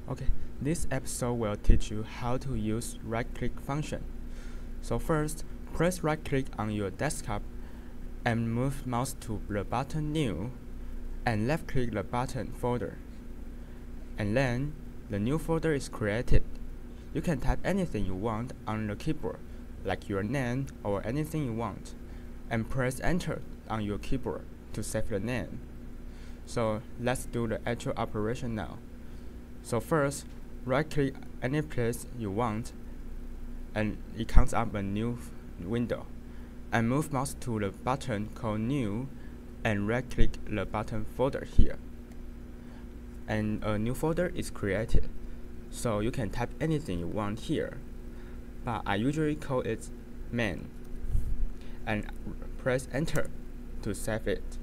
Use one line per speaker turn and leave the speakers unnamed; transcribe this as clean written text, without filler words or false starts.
Okay, this episode will teach you how to use right-click function. So first, press right-click on your desktop and move mouse to the button New and left-click the button Folder. And then, the new folder is created. You can type anything you want on the keyboard, like your name or anything you want, and press Enter on your keyboard to save the name. So let's do the actual operation now. So first, right-click any place you want, and it comes up a new window. And move mouse to the button called New, and right-click the button Folder here. And a new folder is created. So you can type anything you want here, but I usually call it Main. And press Enter to save it.